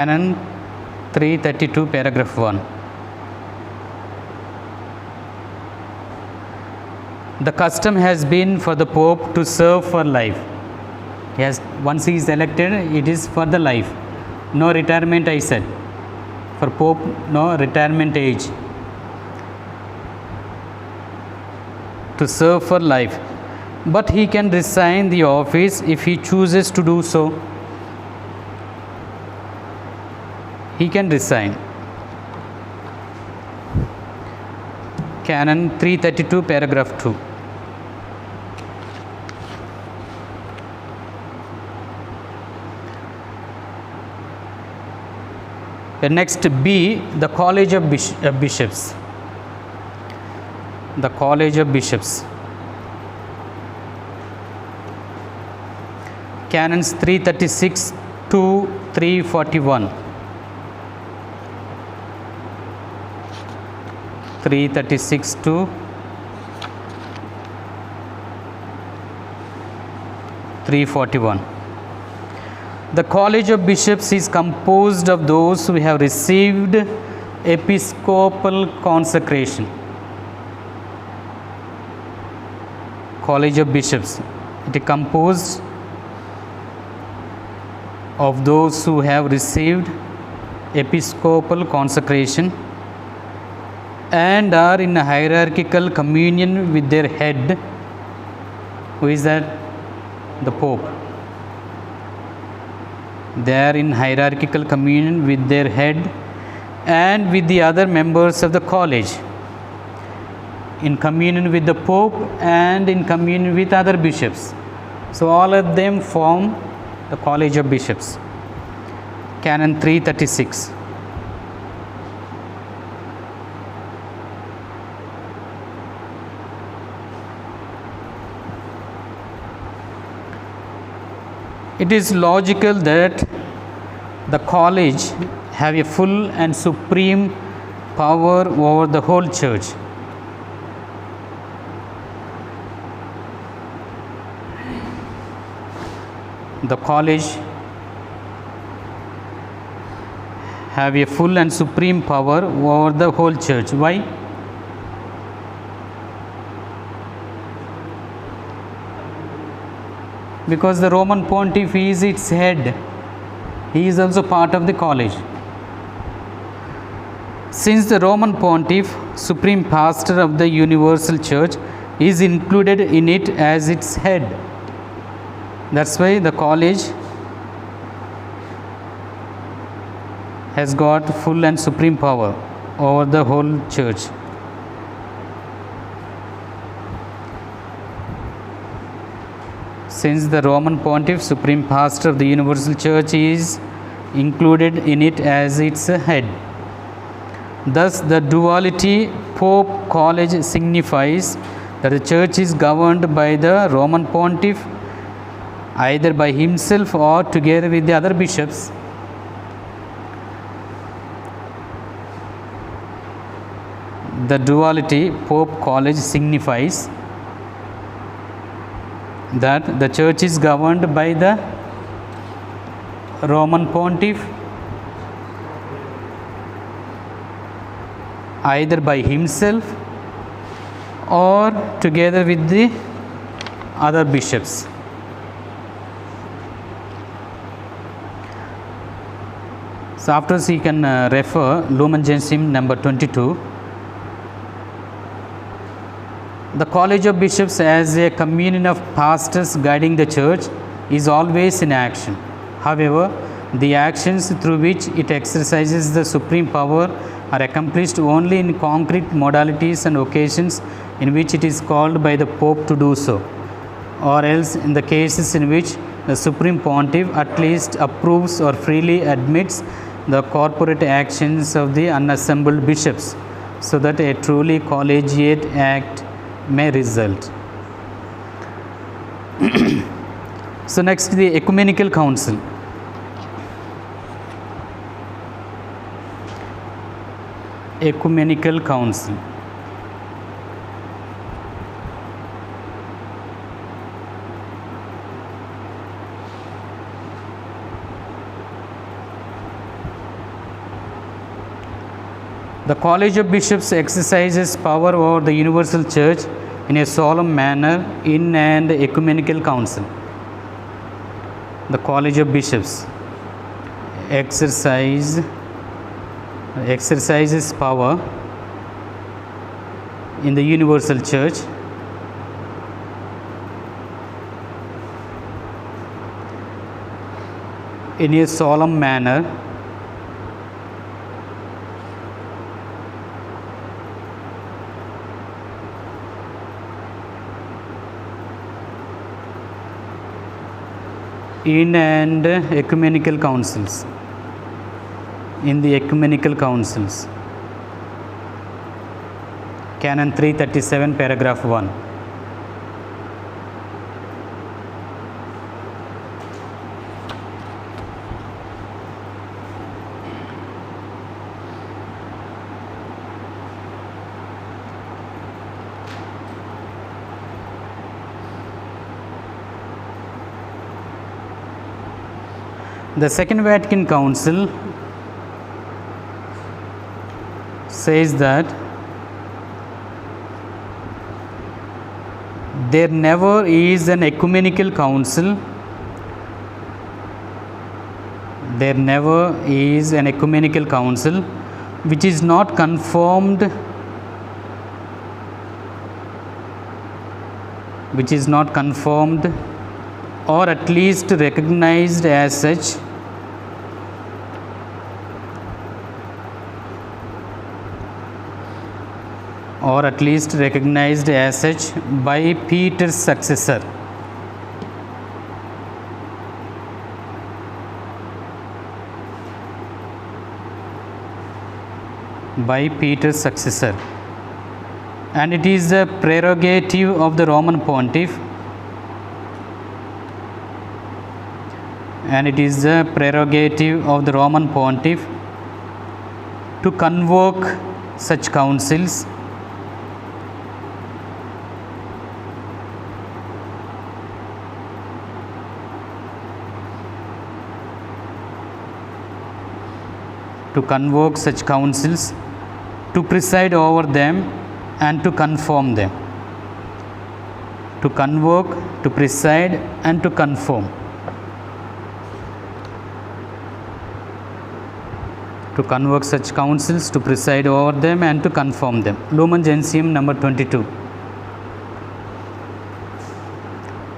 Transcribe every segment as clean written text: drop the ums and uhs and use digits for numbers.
Canon 332, paragraph 1. The custom has been for the Pope to serve for life. Yes, once he is elected, it is for the life. No retirement, I said. For Pope, no retirement age. To serve for life. But he can resign the office if he chooses to do so. He can resign. Canon 332, paragraph 2. Next, B, the College of Bishops. The College of Bishops. Canons 336 to 341. 336 to 341. The College of Bishops is composed of those who have received episcopal consecration. College of Bishops. It is composed of those who have received episcopal consecration and are in a hierarchical communion with their head. Who is that? The Pope. They are in hierarchical communion with their head and with the other members of the college, in communion with the Pope and in communion with other bishops. So all of them form the College of Bishops. Canon 336. It is logical that the college have a full and supreme power over the whole church. The college have a full and supreme power over the whole church. Why? Because the Roman Pontiff is its head. He is also part of the college. Since the Roman Pontiff, supreme pastor of the universal church, is included in it as its head. That's why the college has got full and supreme power over the whole church. Since the Roman Pontiff, supreme pastor of the universal church, is included in it as its head. Thus, the duality Pope-College signifies that the church is governed by the Roman Pontiff, either by himself or together with the other bishops. The duality Pope-College signifies that the church is governed by the Roman Pontiff, either by himself or together with the other bishops. So afterwards you can refer Lumen Gentium number 22. The College of Bishops, as a communion of pastors guiding the church, is always in action. However, the actions through which it exercises the supreme power are accomplished only in concrete modalities and occasions in which it is called by the Pope to do so, or else in the cases in which the Supreme Pontiff at least approves or freely admits the corporate actions of the unassembled bishops, so that a truly collegiate act may result. So next, the Ecumenical Council. Ecumenical Council. The College of Bishops exercises power over the universal church in a solemn manner in an ecumenical council. The College of Bishops exercises power in the universal church in a solemn manner in and ecumenical councils. In the ecumenical councils. Canon 337, paragraph 1. The Second Vatican Council says that there never is an ecumenical council, there never is an ecumenical council which is not conformed, or at least recognized as such, by Peter's successor. And it is the prerogative of the Roman Pontiff, to convoke such councils to preside over them and to confirm them. To convoke, to preside, and to confirm. To convoke such councils, to preside over them, and to confirm them. Lumen Gentium number 22.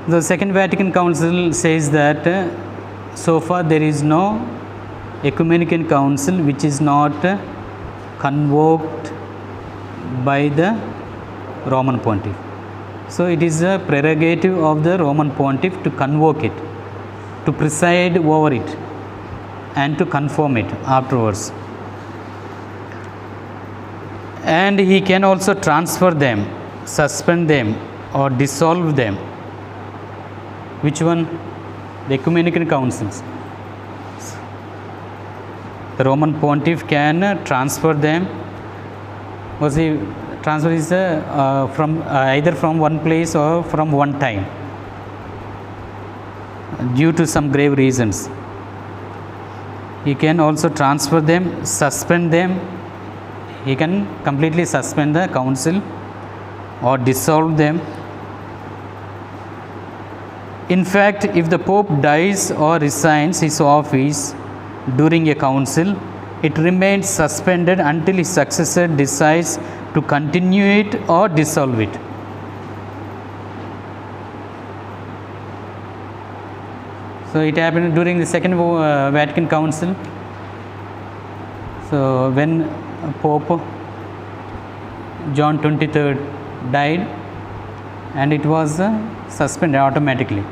The Second Vatican Council says that so far there is no ecumenical council which is not convoked by the Roman Pontiff. So it is a prerogative of the Roman Pontiff to convoke it, to preside over it, and to confirm it afterwards. And he can also transfer them, suspend them, or dissolve them. Which one? The ecumenical councils. The Roman Pontiff can transfer them. Transfer is from either from one place or from one time, due to some grave reasons. He can also transfer them, suspend them. He can completely suspend the council or dissolve them. In fact, if the Pope dies or resigns his office during a council, it remains suspended until his successor decides to continue it or dissolve it. So it happened during the Second Vatican Council. So when Pope John 23rd died, and it was suspended automatically,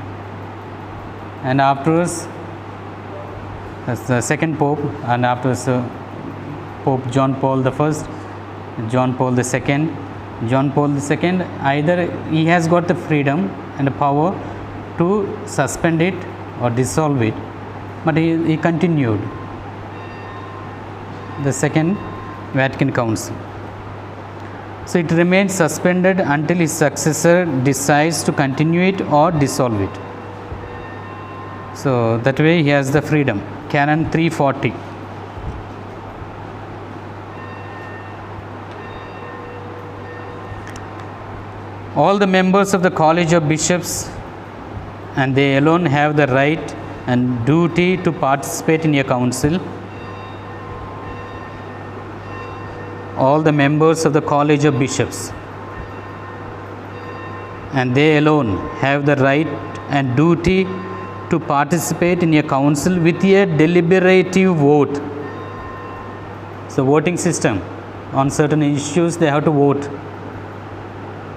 and afterwards the second Pope, and afterwards Pope John Paul I, John Paul II, either he has got the freedom and the power to suspend it or dissolve it, but he continued the Second Vatican Council. So it remains suspended until his successor decides to continue it or dissolve it. So that way he has the freedom. Canon 340. All the members of the College of Bishops, and they alone have the right and duty to participate in a council. All the members of the College of Bishops, and they alone have the right and duty to participate in a council with a deliberative vote. So, voting system on certain issues, they have to vote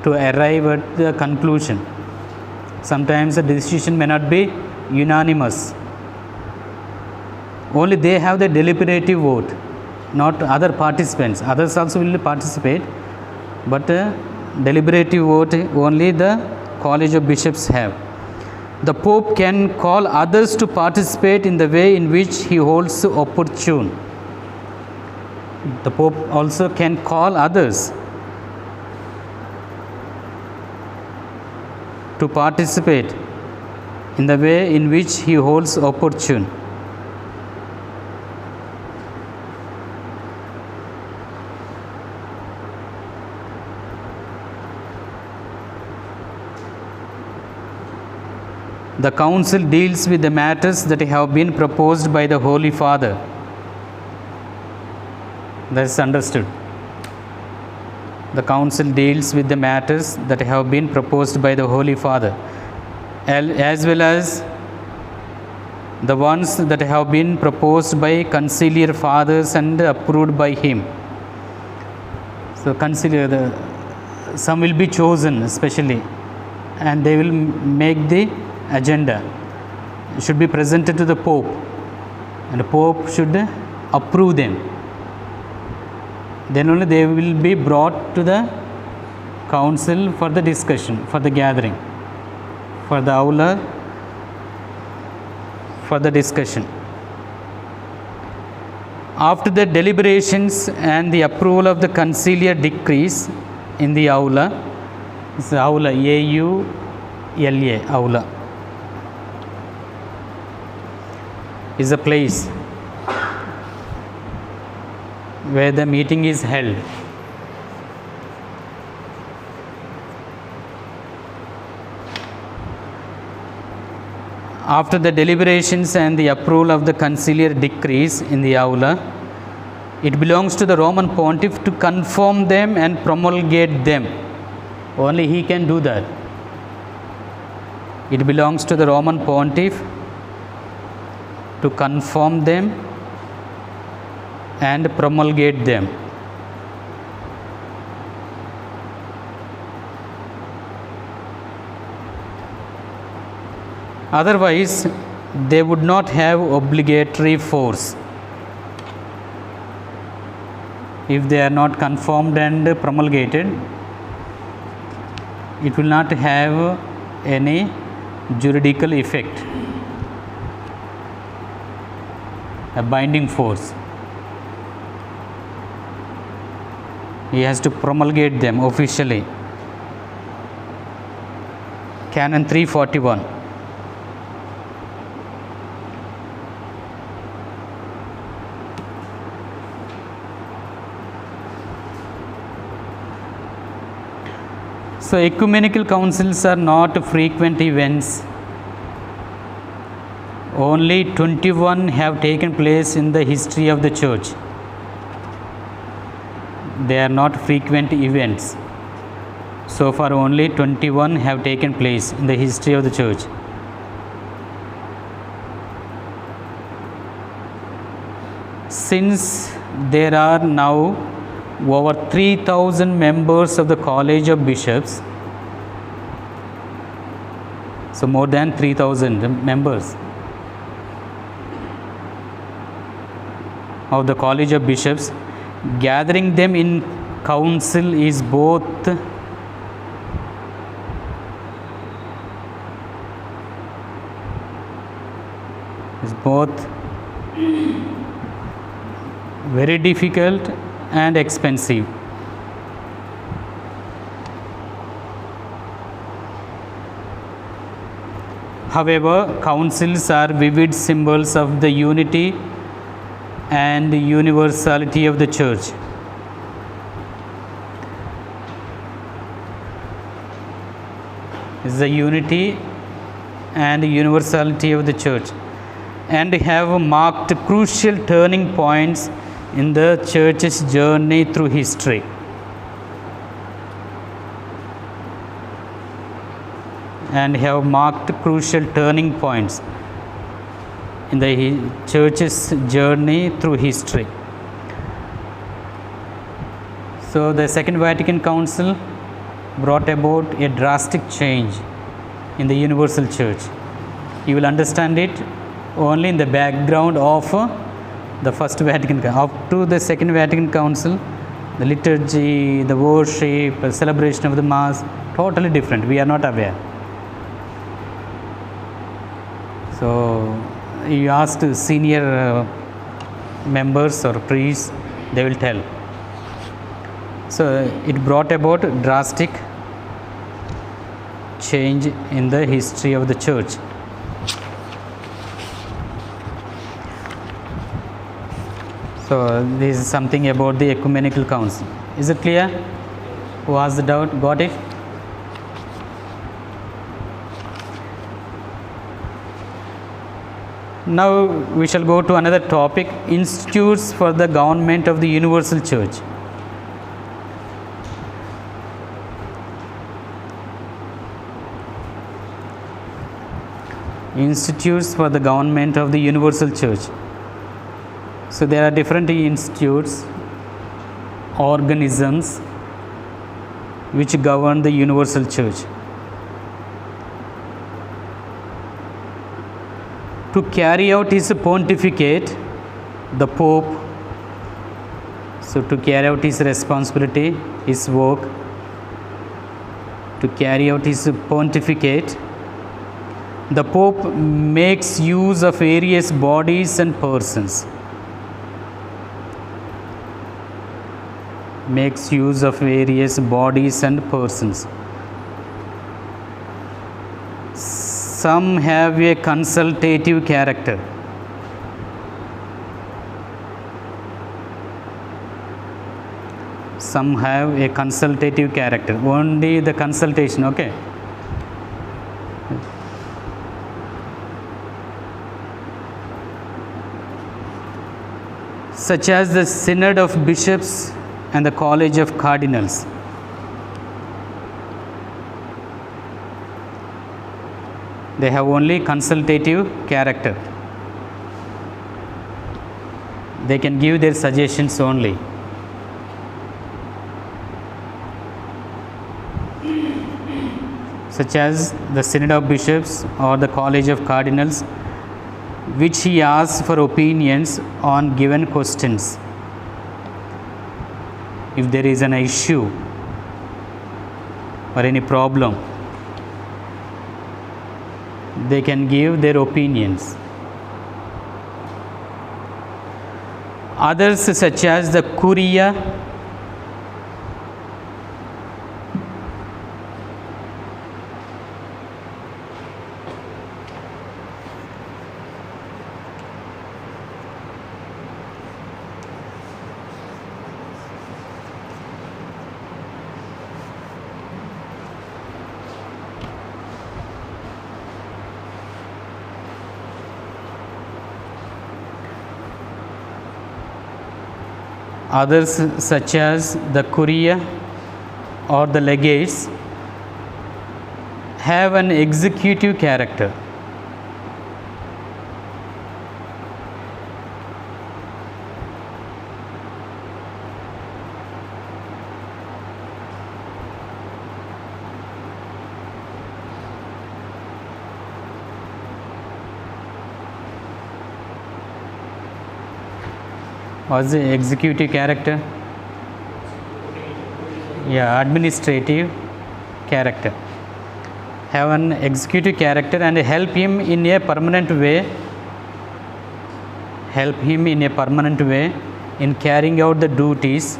to arrive at the conclusion. Sometimes the decision may not be unanimous. Only they have the deliberative vote, not other participants. Others also will participate, but deliberative vote only the College of Bishops have. The Pope can call others to participate in the way in which he holds opportune. The Pope also can call others to participate in the way in which he holds opportune. The council deals with the matters that have been proposed by the Holy Father. That is understood. The council deals with the matters that have been proposed by the Holy Father, as well as the ones that have been proposed by conciliar fathers and approved by him. So, some will be chosen especially, and they will make the agenda. It should be presented to the Pope, and the Pope should approve them. Then only they will be brought to the council for the discussion, for the gathering, for the aula, for the discussion. After the deliberations and the approval of the conciliar decrees in the aula, it's the aula, A-U-L-A, aula, is a place where the meeting is held. After the deliberations and the approval of the conciliar decrees in the aula, it belongs to the Roman Pontiff to confirm them and promulgate them. Only he can do that. It belongs to the Roman Pontiff to confirm them and promulgate them. Otherwise, they would not have obligatory force. If they are not confirmed and promulgated, it will not have any juridical effect, a binding force. He has to promulgate them officially. Canon 341. So, ecumenical councils are not frequent events. Only 21 have taken place in the history of the Church. They are not frequent events. So far, only 21 have taken place in the history of the Church. Since there are now over 3,000 members of the College of Bishops, so more than 3,000 members of the College of Bishops, gathering them in council is both very difficult and expensive. However, councils are vivid symbols of the unity and universality of the Church. is the unity and universality of the church, and have marked crucial turning points in the church's journey through history. And have marked crucial turning points in the church's journey through history. So the Second Vatican Council brought about a drastic change in the universal church. You will understand it only in the background of the First Vatican Council. Up to the Second Vatican Council, the liturgy, the worship, the celebration of the Mass, totally different. We are not aware. So you ask senior members or priests, they will tell. So it brought about drastic change in the history of the church. So this is something about the ecumenical council. Is it clear? Who has the doubt? Got it? Now we shall go to another topic, institutes for the government of the universal church. Institutes for the government of the universal church. So there are different institutes, organisms which govern the universal church. To carry out his pontificate, the Pope, so to carry out his responsibility, his work, to carry out his pontificate, the Pope makes use of various bodies and persons. Makes use of various bodies and persons. Some have a consultative character. Some have a consultative character. Only the consultation, okay? Such as the Synod of Bishops and the College of Cardinals. They have only consultative character. They can give their suggestions only. Such as the Synod of Bishops or the College of Cardinals, which he asks for opinions on given questions. If there is an issue or any problem, they can give their opinions. Others, such as the Curia, others such as the Curia or the legates have an executive character. What's the executive character? Yeah, administrative character. Have an executive character and help him in a permanent way. Help him in a permanent way in carrying out the duties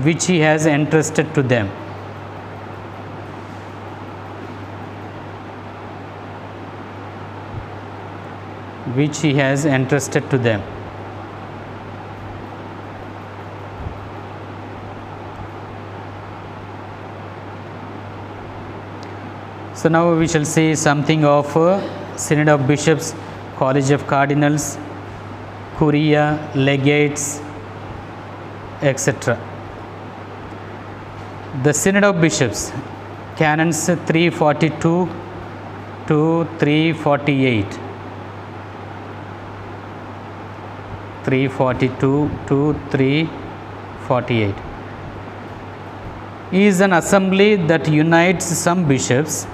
which he has entrusted to them. Which he has entrusted to them. So now we shall see something of Synod of Bishops, College of Cardinals, Curia, Legates, etc. The Synod of Bishops, Canons 342 to 348. 342 to 348 is an assembly that unites some bishops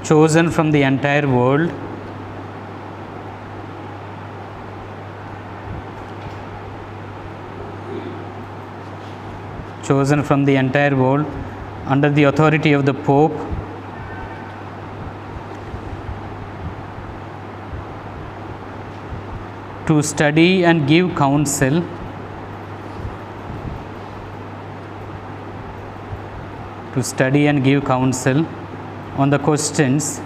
chosen from the entire world under the authority of the Pope to study and give counsel on the questions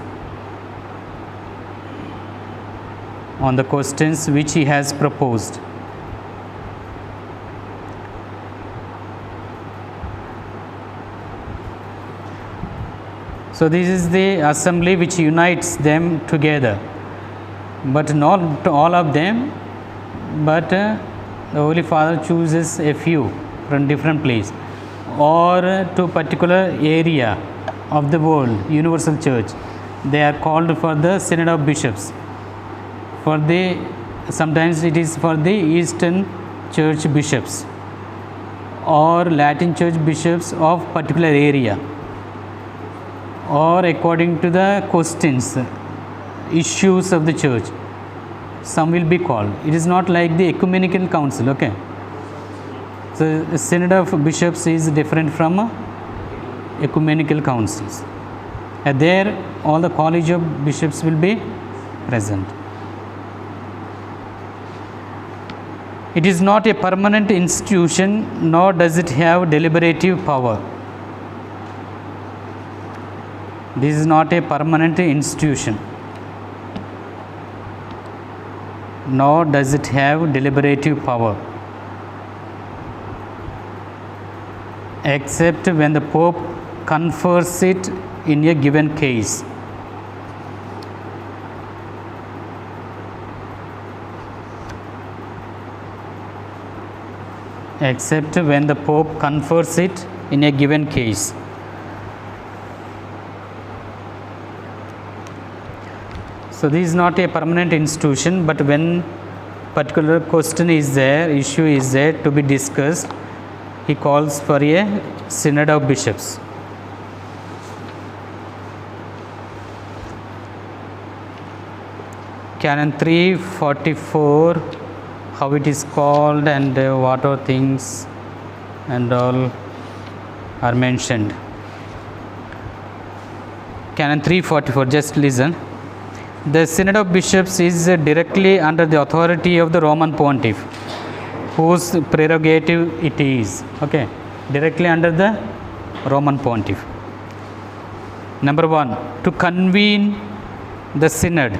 which he has proposed. So this is the assembly which unites them together, but not all of them, but the Holy Father chooses a few from different place or to particular area of the world, universal church. They are called for the Synod of Bishops. Sometimes it is for the Eastern Church bishops or Latin Church bishops of particular area, or according to the questions, issues of the church, some will be called. It is not like the ecumenical council, okay. So the Synod of Bishops is different from ecumenical councils. And there all the College of Bishops will be present. It is not a permanent institution, nor does it have deliberative power. This is not a permanent institution, nor does it have deliberative power, except when the Pope confers it in a given case. Except when the Pope confers it in a given case. So this is not a permanent institution, but when particular question is there, issue is there to be discussed, he calls for a Synod of Bishops. Canon 344, how it is called and what are things and all are mentioned. Canon 344, just listen. The Synod of Bishops is directly under the authority of the Roman Pontiff, whose prerogative it is. Okay, directly under the Roman Pontiff. Number 1, to convene the Synod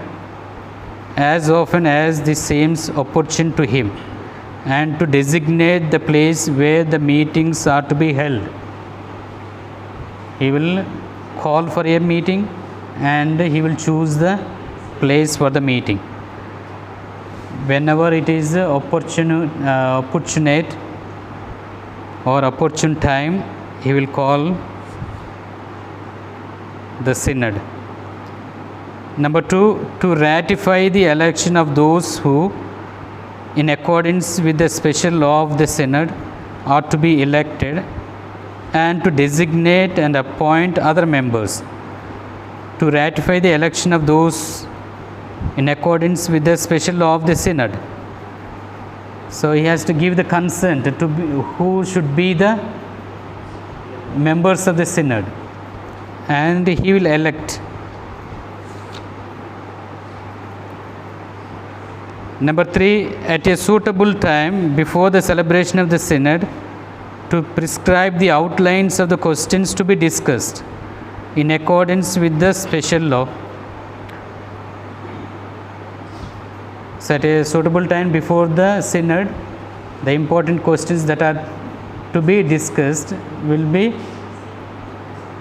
as often as this seems opportune to him, and to designate the place where the meetings are to be held. He will call for a meeting and he will choose the place for the meeting. Whenever it is opportunate or opportune time, he will call the Synod. Number 2, to ratify the election of those who, in accordance with the special law of the Synod, are to be elected, and to designate and appoint other members. To ratify the election of those in accordance with the special law of the Synod. So he has to give the consent to who should be the members of the Synod, and he will elect. Number 3, at a suitable time before the celebration of the Synod, to prescribe the outlines of the questions to be discussed in accordance with the special law. So at a suitable time before the Synod, The important questions that are to be discussed will be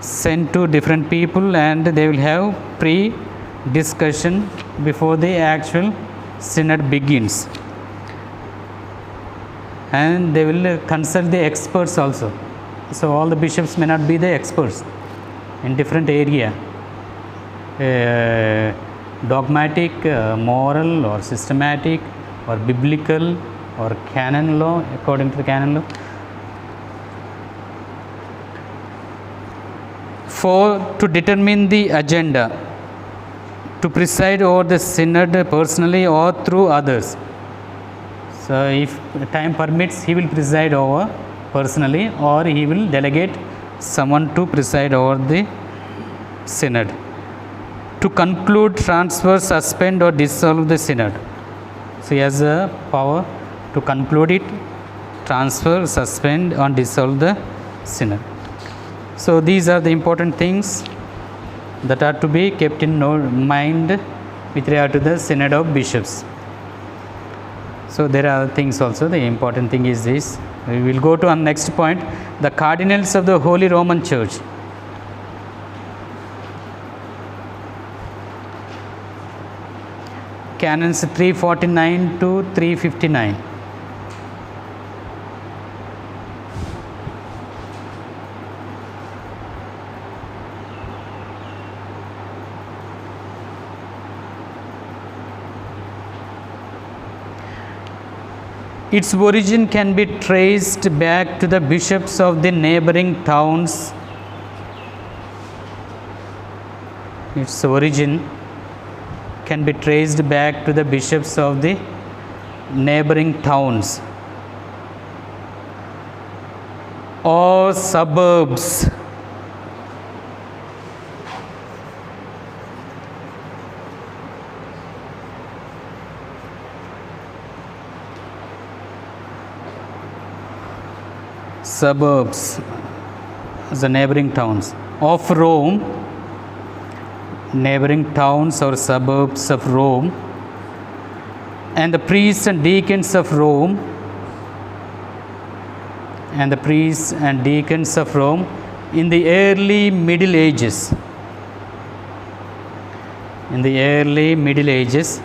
sent to different people, and they will have pre-discussion before the actual synod begins, and they will consult the experts also. So all the bishops may not be the experts in different area, dogmatic, moral, or systematic, or biblical, or canon law, according to the canon law. For to determine the agenda, to preside over the synod personally or through others. So if time permits, he will preside over personally, or he will delegate someone to preside over the synod. To conclude, transfer, suspend, or dissolve the synod. So he has a power to conclude it, transfer, suspend, or dissolve the synod. So these are the important things that are to be kept in mind with regard to the synod of bishops. So there are things also. The important thing is this. We will go to our next point, the cardinals of the Holy Roman Church. Canons 349 to 359. Its origin can be traced back to the bishops of the neighboring towns. Its origin can be traced back to the bishops of the neighboring towns or suburbs. Suburbs, the neighboring towns of Rome, neighboring towns or suburbs of Rome, and the priests and deacons of Rome, and the priests and deacons of Rome in the early Middle Ages. In the early Middle Ages,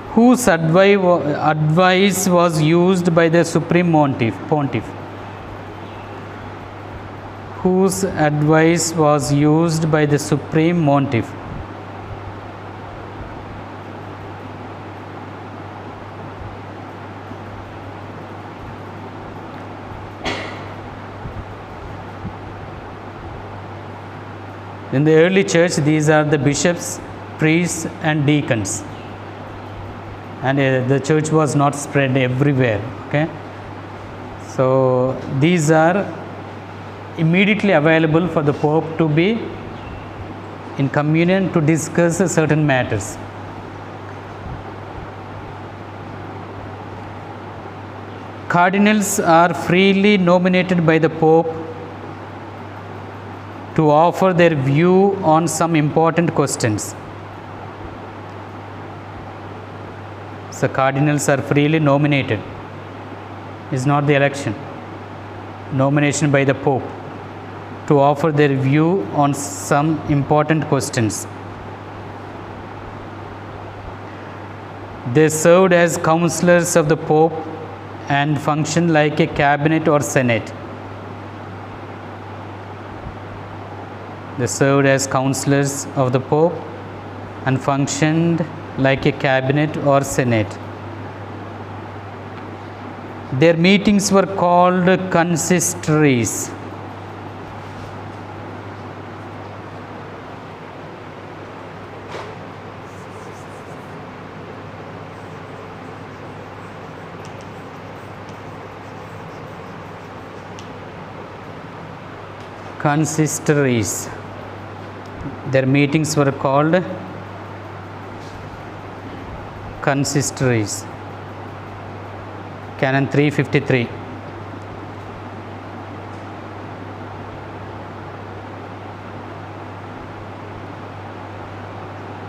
whose advice was used by the Supreme Pontiff. Whose advice was used by the Supreme Pontiff. In the early church, these are the bishops, priests, and deacons, and the church was not spread everywhere. Okay, so these are immediately available for the Pope to be in communion to discuss certain matters. Cardinals are freely nominated by the Pope to offer their view on some important questions. So cardinals are freely nominated. It's not the election. Nomination by the Pope to offer their view on some important questions. They served as counselors of the Pope and functioned like a cabinet or senate. They served as counselors of the Pope and functioned like a cabinet or senate. Their meetings were called consistories. Consistories. Their meetings were called consistories. Canon 353.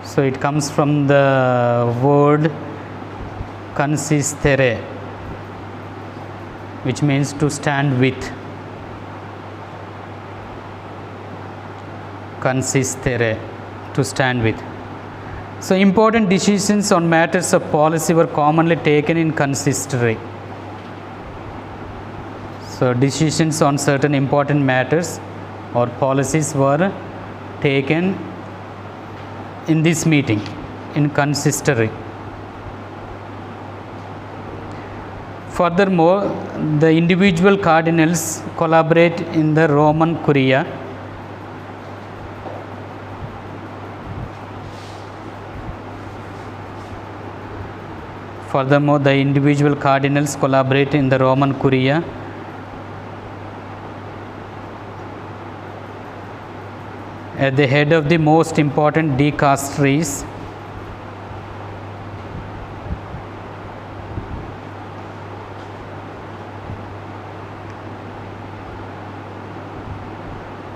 So it comes from the word consistere. which means to stand with. Consistere, to stand with. So important decisions on matters of policy were commonly taken in consistory. So decisions on certain important matters or policies were taken in this meeting, in consistory. Furthermore, the individual cardinals collaborate in the Roman Curia. Furthermore, the individual cardinals collaborate in the Roman Curia at the head of the most important dicasteries.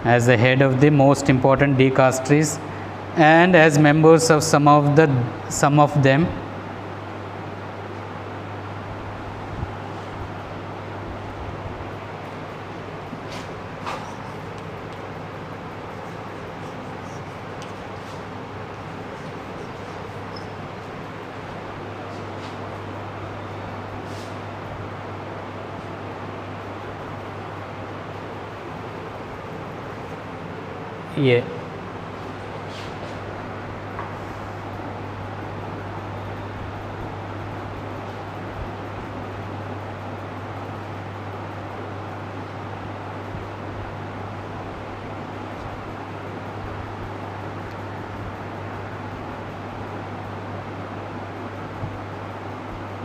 As the head of the most important dicasteries and as members of some of them. Yeah.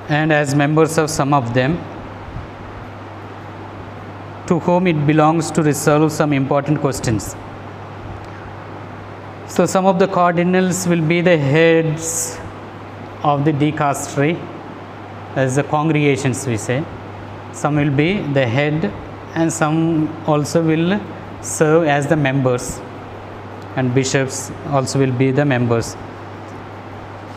And as members of some of them, to whom it belongs to resolve some important questions. So some of the cardinals will be the heads of the dicastery, as the congregations we say. Some will be the head and some also will serve as the members, and bishops also will be the members.